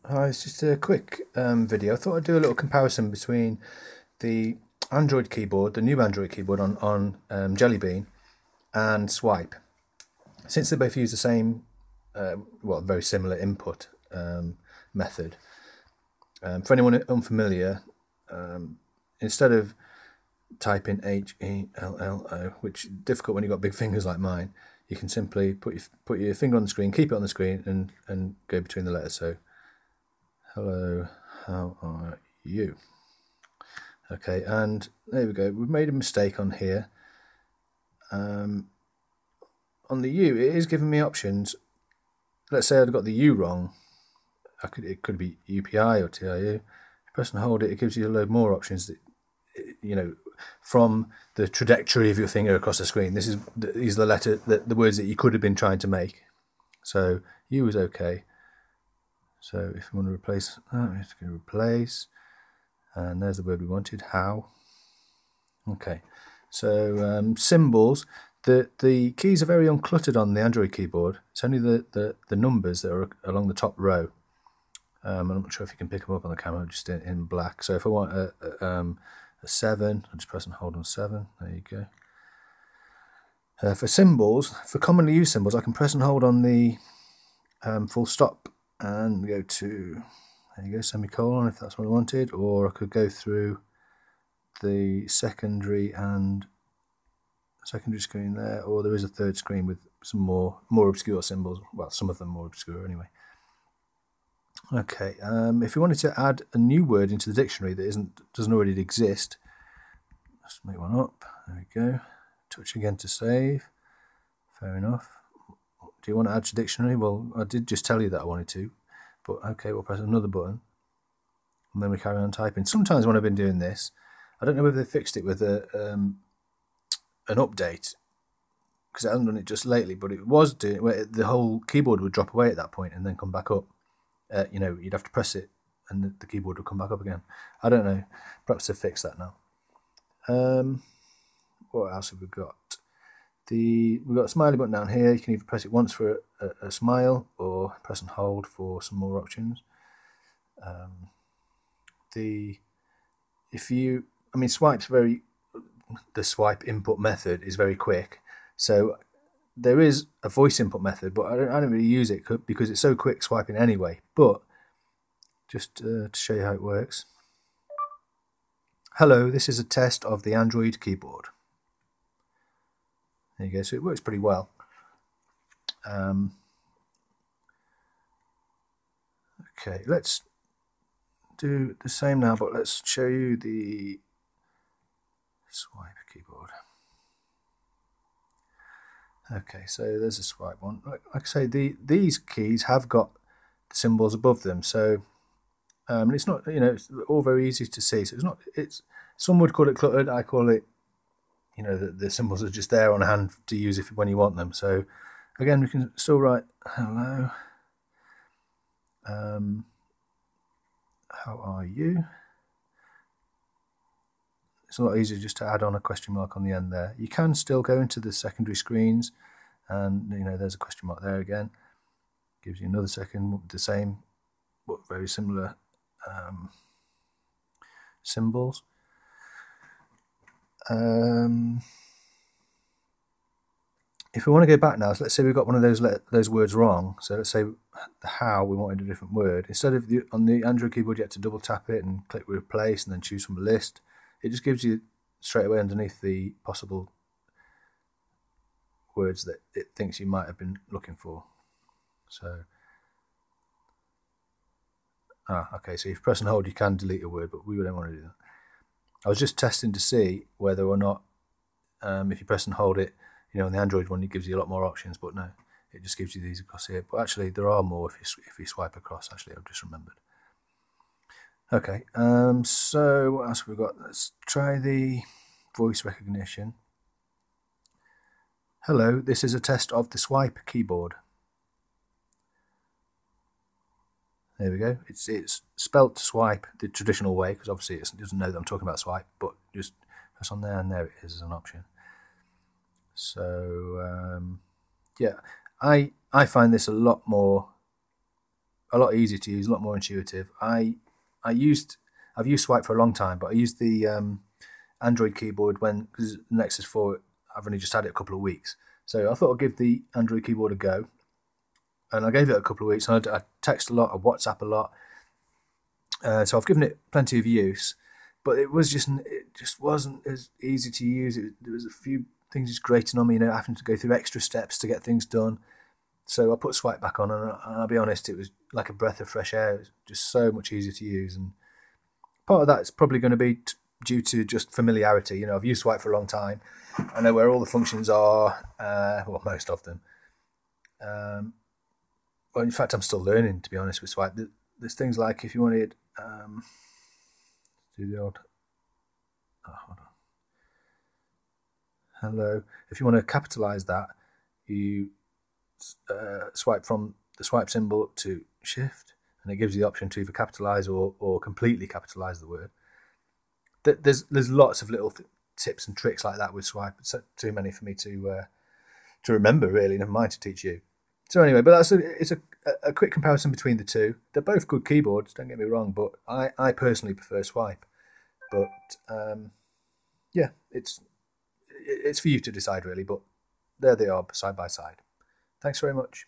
Hi, it's just a quick video. I thought I'd do a little comparison between the Android keyboard, the new Android keyboard on Jelly Bean, and Swype. Since they both use the same, very similar input method. For anyone unfamiliar, instead of typing Hello, which is difficult when you've got big fingers like mine, you can simply put your finger on the screen, keep it on the screen, and go between the letters. So, hello, how are you? Okay, and there we go. We've made a mistake on here. On the U, it is giving me options. Let's say I'd got the U wrong. It could be UPI or TIU. If you press and hold it, it gives you a load more options that, from the trajectory of your finger across the screen. These are the words that you could have been trying to make. So U is okay. So if you want to replace, we have to go replace, and there's the word we wanted, how. Okay, so symbols. The keys are very uncluttered on the Android keyboard. It's only the numbers that are along the top row. I'm not sure if you can pick them up on the camera, just in black. So if I want a 7, I'll just press and hold on 7. There you go. For symbols, for commonly used symbols, I can press and hold on the full stop and go to, there you go, semicolon if that's what I wanted, or I could go through the secondary screen there, or there is a third screen with some more obscure symbols. Well, some of them more obscure anyway. Okay, if you wanted to add a new word into the dictionary that doesn't already exist, let's make one up. There we go. Touch again to save. Fair enough. Do you want to add to dictionary? Well, I did just tell you that I wanted to, but okay, we'll press another button, and then we carry on typing. Sometimes when I've been doing this, I don't know whether they fixed it with an update, because I haven't done it just lately, but it was doing where the whole keyboard would drop away at that point and then come back up. You'd have to press it and the keyboard would come back up again. I don't know. Perhaps they've fixed that now. What else have we got? We've got a smiley button down here. You can either press it once for a smile or press and hold for some more options. The swipe input method is very quick. So there is a voice input method, but I don't really use it because it's so quick swiping anyway. But just to show you how it works. Hello, this is a test of the Android keyboard. There you go, so it works pretty well. Okay, let's do the same now, but let's show you the swipe keyboard. Okay, so there's a swipe one. Like I say, these keys have got the symbols above them, so it's not, it's all very easy to see. So some would call it cluttered. I call it, the symbols are just there on hand to use when you want them. So again, we can still write hello. How are you? It's a lot easier just to add on a question mark on the end there. You can still go into the secondary screens, and there's a question mark there again. Gives you another second with the same but very similar symbols. If we want to go back now, so let's say we've got one of those words wrong. So let's say the how, we wanted a different word. Instead of on the Android keyboard, you have to double tap it and click replace and then choose from a list. It just gives you straight away underneath the possible words that it thinks you might have been looking for. So, okay, so if you press and hold, you can delete a word, but we don't want to do that. I was just testing to see whether or not, if you press and hold it, on the Android one, it gives you a lot more options, but no, it just gives you these across here. But actually, there are more if you swipe across. Actually, I've just remembered. Okay, so what else have we got? Let's try the voice recognition. Hello, this is a test of the swipe keyboard. There we go. It's spelt swipe the traditional way, because obviously it doesn't know that I'm talking about swipe, but just press on there and there it is as an option. So yeah, I find this a lot more a lot easier to use, a lot more intuitive. I've used Swype for a long time, but I used the Android keyboard because the Nexus 4, I've only just had it a couple of weeks. So I thought I'd give the Android keyboard a go. And I gave it a couple of weeks. And I text a lot, I WhatsApp a lot. So I've given it plenty of use. But it just wasn't as easy to use. There was a few things just grating on me, having to go through extra steps to get things done. So I put Swype back on, and I'll be honest, it was like a breath of fresh air. It was just so much easier to use, and part of that is probably going to be due to just familiarity. I've used Swype for a long time. I know where all the functions are, well, most of them. Well, in fact, I'm still learning, to be honest, with Swype. There's things like if you wanted do the old hold on. Hello. If you want to capitalize that, you swipe from the swipe symbol to shift, and it gives you the option to either capitalize or completely capitalize the word. There's lots of little tips and tricks like that with Swype. It's too many for me to remember, really, never mind to teach you. So anyway, but it's a quick comparison between the two. They're both good keyboards, don't get me wrong, but I personally prefer Swype. But yeah, it's for you to decide, really, but there they are, side by side. Thanks very much.